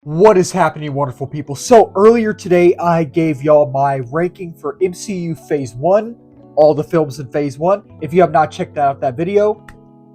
What is happening, wonderful people? So earlier today, I gave y'all my ranking for MCU Phase 1, all the films in Phase 1. If you have not checked out that video,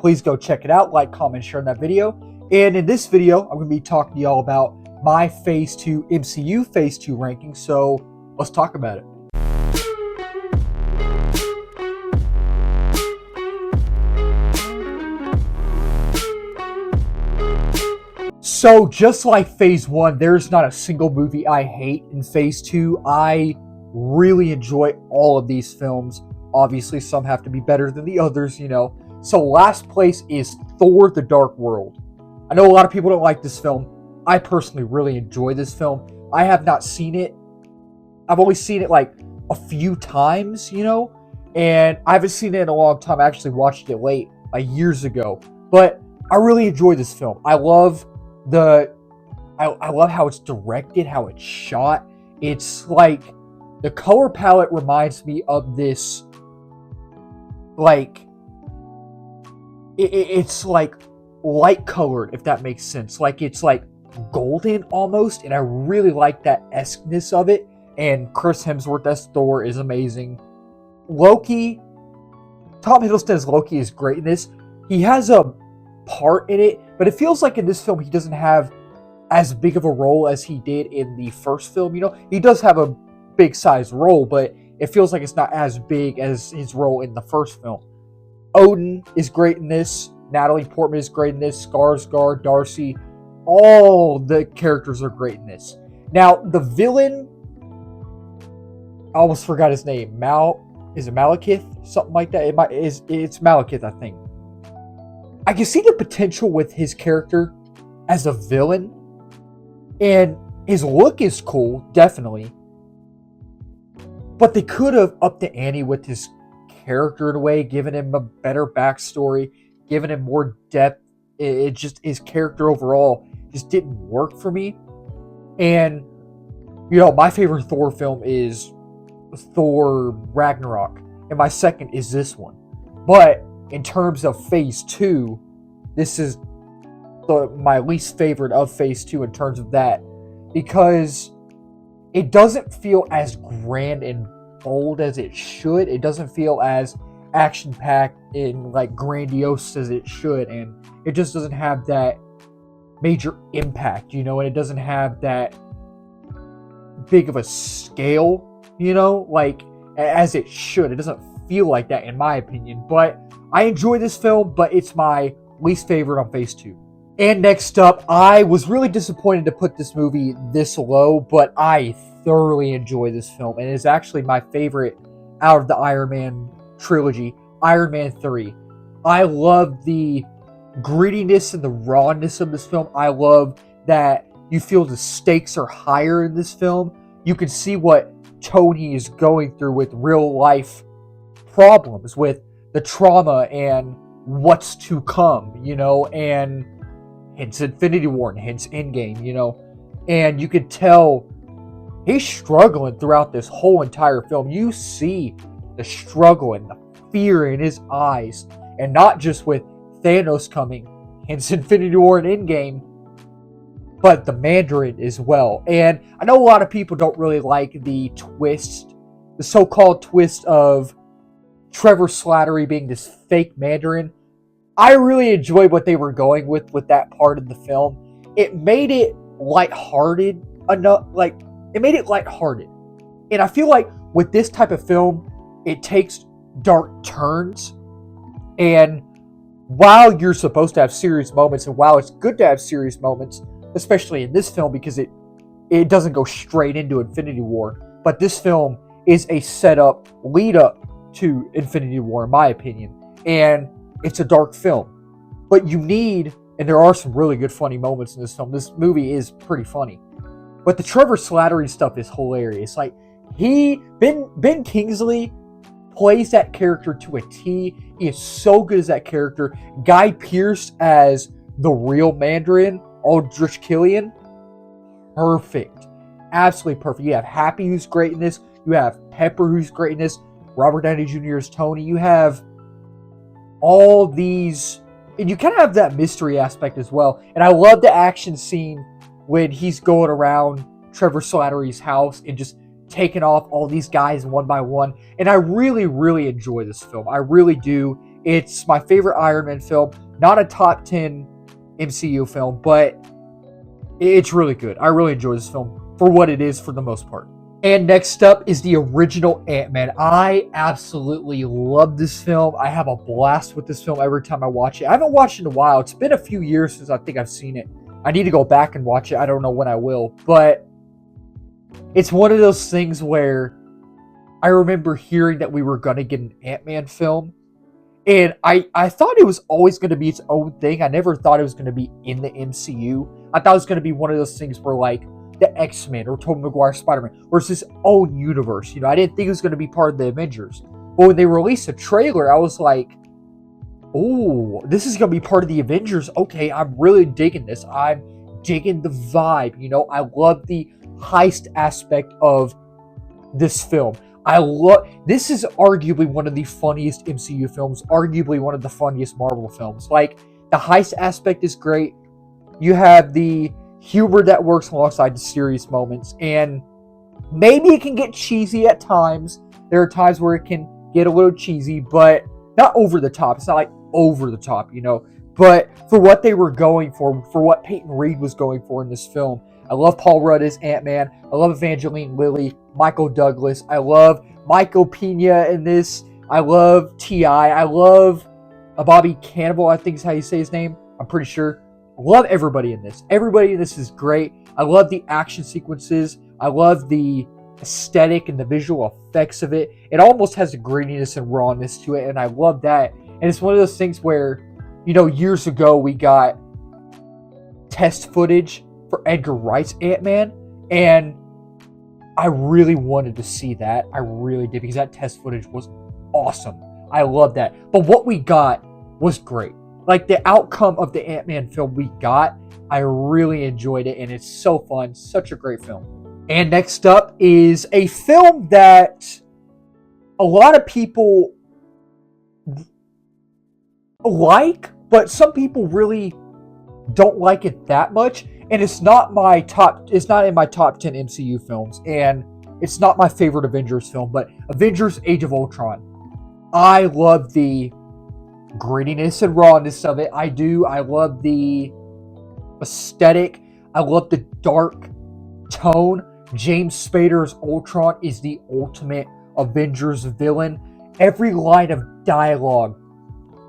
please go check it out, like, comment, share that video. And in this video, I'm going to be talking to y'all about my Phase 2 MCU Phase 2 ranking, so let's talk about it. So, just like Phase 1, there's not a single movie I hate in Phase 2. I really enjoy all of these films. Obviously, some have to be better than the others, you know. So, last place is Thor: The Dark World. I know a lot of people don't like this film. I personally really enjoy this film. I have not seen it. I've only seen it like a few times, you know. And I haven't seen it in a long time. I actually watched it late, like years ago. But I really enjoy this film. I love I love how it's directed, how it's shot. It's like the color palette reminds me of this, like it's like light colored, if that makes sense. Like it's like golden almost, and I really like that esqueness of it. And Chris Hemsworth as Thor is amazing. Loki, Tom Hiddleston's Loki is great in this. He has a part in it, but it feels like in this film he doesn't have as big of a role as he did in the first film. You know, he does have a big size role, but it feels like it's not as big as his role in the first film. Odin is great in this. Natalie Portman is great in this. Skarsgård, Darcy, all the characters are great in this. Now, the villain, I almost forgot his name. Is it Malekith? Something like that. It's Malekith, I think. I can see the potential with his character as a villain, and his look is cool, definitely. But they could have upped the ante with his character in a way, given him a better backstory, given him more depth. It just, his character overall just didn't work for me. And, you know, my favorite Thor film is Thor Ragnarok, and my second is this one. But in terms of Phase 2, this is my least favorite of Phase 2 in terms of that, because it doesn't feel as grand and bold as it should. It doesn't feel as action-packed and like grandiose as it should, and it just doesn't have that major impact, you know, and it doesn't have that big of a scale, you know, like as it should. It doesn't feel like that in my opinion, but I enjoy this film, but it's my least favorite on Phase 2. And next up, I was really disappointed to put this movie this low, but I thoroughly enjoy this film, and it's actually my favorite out of the Iron Man trilogy, Iron Man 3. I love the grittiness and the rawness of this film. I love that you feel the stakes are higher in this film. You can see what Tony is going through with real life problems, with the trauma and what's to come, you know, and hence Infinity War and hence Endgame, you know, and you could tell he's struggling throughout this whole entire film. You see the struggle and the fear in his eyes, and not just with Thanos coming, hence Infinity War and Endgame, but the Mandarin as well. And I know a lot of people don't really like the twist, the so-called twist of Trevor Slattery being this fake Mandarin. I really enjoyed what they were going with that part of the film. It made it lighthearted enough, like it made it lighthearted. And I feel like with this type of film, it takes dark turns. And while you're supposed to have serious moments, and while it's good to have serious moments, especially in this film because it doesn't go straight into Infinity War, but this film is a setup lead up to Infinity War, in my opinion, and it's a dark film. But you need, and there are some really good funny moments in this film. This movie is pretty funny, but the Trevor Slattery stuff is hilarious. Like Ben Kingsley plays that character to a T. He is so good as that character. Guy Pearce as the real Mandarin, Aldrich Killian, perfect, absolutely perfect. You have Happy, who's great in this. You have Pepper, who's great in this. Robert Downey Jr. as Tony. You have all these, and you kind of have that mystery aspect as well. And I love the action scene when he's going around Trevor Slattery's house and just taking off all these guys one by one. And I really, really enjoy this film. I really do. It's my favorite Iron Man film. Not a top 10 MCU film, but it's really good. I really enjoy this film for what it is for the most part. And next up is the original Ant-Man. I absolutely love this film. I have a blast with this film every time I watch it. I haven't watched it in a while. It's been a few years since I think I've seen it. I need to go back and watch it. I don't know when I will. But it's one of those things where I remember hearing that we were going to get an Ant-Man film. And I thought it was always going to be its own thing. I never thought it was going to be in the MCU. I thought it was going to be one of those things where, like, the X-Men or Tobey Maguire Spider-Man or it's its own universe. You know, I didn't think it was going to be part of the Avengers. But when they released a trailer, I was like, oh, this is going to be part of the Avengers. Okay, I'm really digging this. I'm digging the vibe. You know, I love the heist aspect of this film. This is arguably one of the funniest MCU films, arguably one of the funniest Marvel films. Like, the heist aspect is great. You have the humor that works alongside the serious moments, and maybe it can get cheesy at times. There are times where it can get a little cheesy, but not over the top. It's not like over the top, you know. But for what they were going for what Peyton Reed was going for in this film, I love Paul Rudd as Ant-Man. I love Evangeline Lilly, Michael Douglas. I love Michael Pena in this. I love T.I. I love Bobby Cannavale, I think is how you say his name. I'm pretty sure. I love everybody in this. Everybody in this is great. I love the action sequences. I love the aesthetic and the visual effects of it. It almost has a grittiness and rawness to it, and I love that. And it's one of those things where, you know, years ago we got test footage for Edgar Wright's Ant-Man, and I really wanted to see that. I really did, because that test footage was awesome. I love that. But what we got was great. Like, the outcome of the Ant-Man film we got, I really enjoyed it, and it's so fun. Such a great film. And next up is a film that a lot of people like, but some people really don't like it that much. And it's not in my top 10 MCU films, and it's not my favorite Avengers film, but Avengers Age of Ultron. I love the grittiness and rawness of it. I do. I love the aesthetic. I love the dark tone. James Spader's Ultron is the ultimate Avengers villain. Every line of dialogue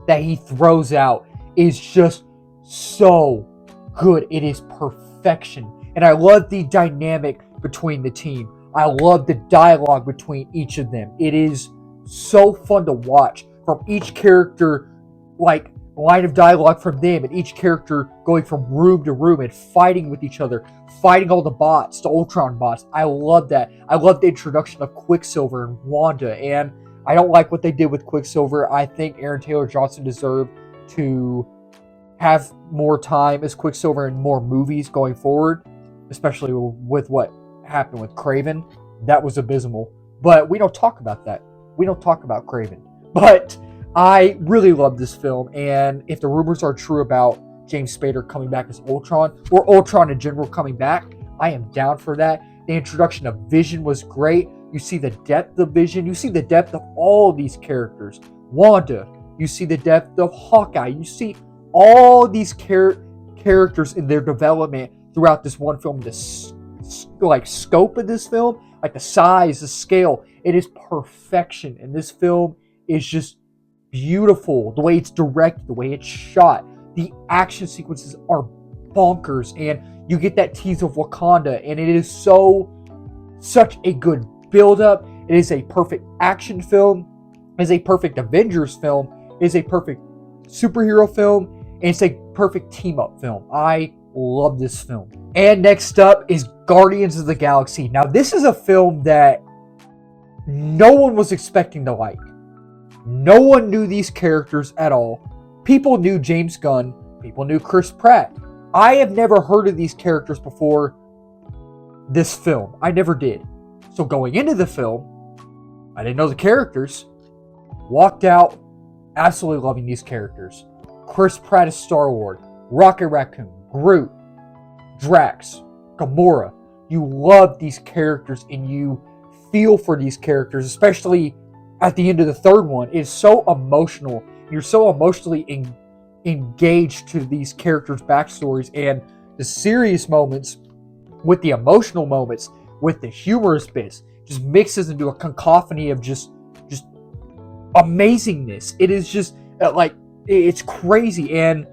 that he throws out is just so good. It is perfection. And I love the dynamic between the team. I love the dialogue between each of them. It is so fun to watch, from each character, like, line of dialogue from them, and each character going from room to room and fighting with each other, fighting all the bots, the Ultron bots. I love that. I love the introduction of Quicksilver and Wanda, and I don't like what they did with Quicksilver. I think Aaron Taylor Johnson deserved to have more time as Quicksilver in more movies going forward, especially with what happened with Kraven. That was abysmal. But we don't talk about that. We don't talk about Kraven. But I really love this film, and if the rumors are true about James Spader coming back as Ultron, or Ultron in general coming back, I am down for that. The introduction of Vision was great. You see the depth of Vision. You see the depth of all of these characters. Wanda. You see the depth of Hawkeye. You see all these characters in their development throughout this one film. The scope of this film, like the size, the scale, it is perfection. And this film is just beautiful. The way it's directed, the way it's shot, the action sequences are bonkers, and you get that tease of Wakanda, and it is such a good build-up. It is a perfect action film. It is a perfect Avengers film. It is a perfect superhero film, and it's a perfect team-up film. I love this film. And next up is Guardians of the Galaxy. Now, this is a film that no one was expecting to like. No one knew these characters at all. People knew James Gunn. People knew Chris Pratt. I have never heard of these characters before this film. I never did. So going into the film, I didn't know the characters. Walked out absolutely loving these characters. Chris Pratt is Star-Lord, Rocket Raccoon, Groot, Drax, Gamora. You love these characters and you feel for these characters, especially at the end of the third one. It's so emotional. You're so emotionally engaged to these characters' backstories, and the serious moments with the emotional moments, with the humorous bits, just mixes into a cacophony of just amazingness. It is just it's crazy, and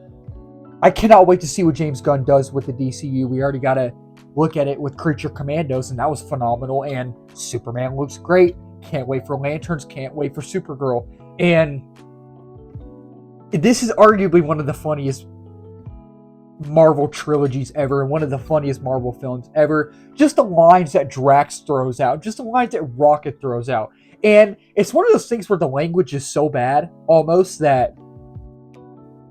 I cannot wait to see what James Gunn does with the DCU. We already got to look at it with Creature Commandos, and that was phenomenal. And Superman looks great. Can't wait for Lanterns. Can't wait for Supergirl. And this is arguably one of the funniest Marvel trilogies ever, and one of the funniest Marvel films ever. Just the lines that Drax throws out, just the lines that Rocket throws out. And it's one of those things where the language is so bad, almost, that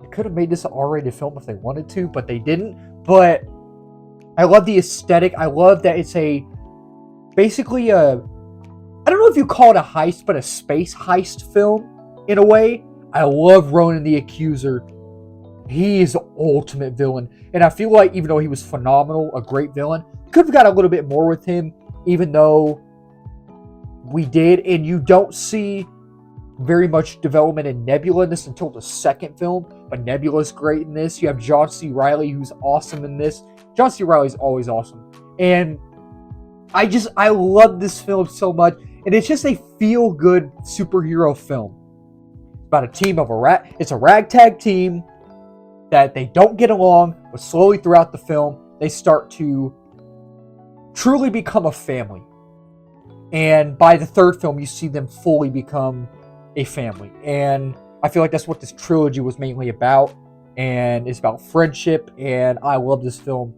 they could have made this an R-rated film if they wanted to, but they didn't. But I love the aesthetic. I love that it's basically I don't know if you call it a heist, but a space heist film, in a way. I love Ronan the Accuser. He is the ultimate villain. And I feel like even though he was phenomenal, a great villain, could have got a little bit more with him, even though we did. And you don't see very much development in Nebula in this until the second film. But Nebula's great in this. You have John C. Reilly, who's awesome in this. John C. Reilly's always awesome. And I love this film so much. And it's just a feel-good superhero film. About a team of it's a ragtag team that they don't get along, but slowly throughout the film, they start to truly become a family. And by the third film, you see them fully become a family. And I feel like that's what this trilogy was mainly about. And it's about friendship. And I love this film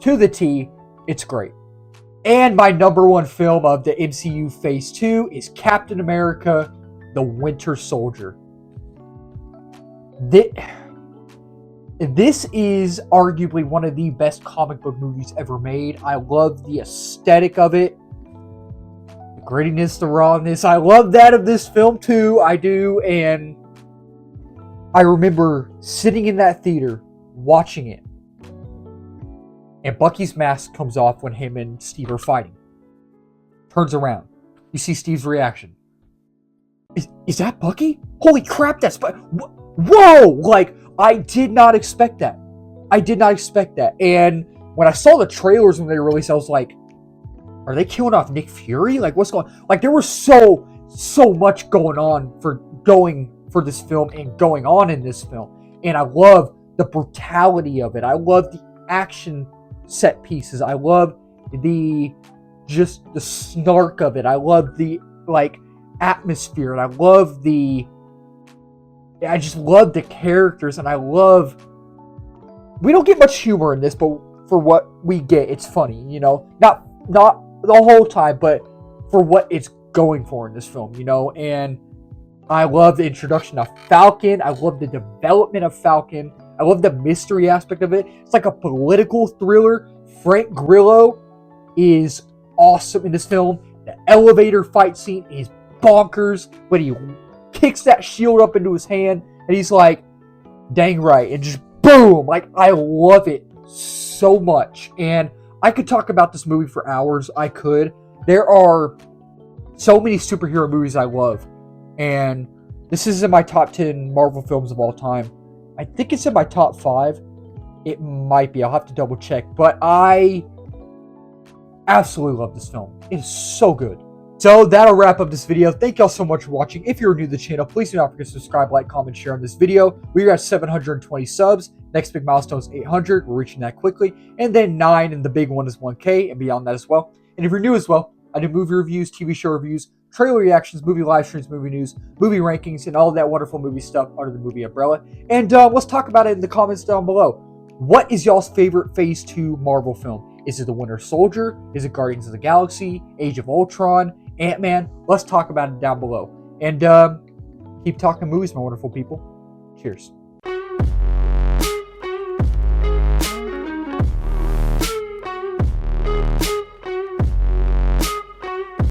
to the T. It's great. And my number one film of the MCU Phase 2 is Captain America: The Winter Soldier. This is arguably one of the best comic book movies ever made. I love the aesthetic of it. The grittiness, the rawness. I love that of this film too. I do. And I remember sitting in that theater watching it. And Bucky's mask comes off when him and Steve are fighting. Turns around. You see Steve's reaction. Is that Bucky? Holy crap, that's Bucky. Whoa! Like, I did not expect that. I did not expect that. And when I saw the trailers when they were released, I was like, are they killing off Nick Fury? Like, what's going on? Like, there was so much going on for this film and going on in this film. And I love the brutality of it. I love the action set pieces. I love the snark of it. I love the, atmosphere. And I just love the characters, and we don't get much humor in this, but for what we get, it's funny, not the whole time, but for what it's going for in this film, and I love the introduction of Falcon. I love the development of Falcon. I love the mystery aspect of it. It's like a political thriller. Frank Grillo is awesome in this film. The elevator fight scene is bonkers when he kicks that shield up into his hand, and he's like, dang right, and just boom. Like, I love it so much. And I could talk about this movie for hours. I could. There are so many superhero movies I love. And this is in my top 10 Marvel films of all time. I think it's in my top 5. It might be. I'll have to double check. But I absolutely love this film. It is so good. So that'll wrap up this video. Thank y'all so much for watching. If you're new to the channel, please do not forget to subscribe, like, comment, share on this video. We're at 720 subs. Next big milestone is 800. We're reaching that quickly. And then 9, and the big one is 1K, and beyond that as well. And if you're new as well, I do movie reviews, TV show reviews, trailer reactions, movie live streams, movie news, movie rankings, and all of that wonderful movie stuff under the movie umbrella. And let's talk about it in the comments down below. What is y'all's favorite Phase 2 Marvel film? Is it The Winter Soldier? Is it Guardians of the Galaxy? Age of Ultron? Ant-Man? Let's talk about it down below. And keep talking movies, my wonderful people. Cheers.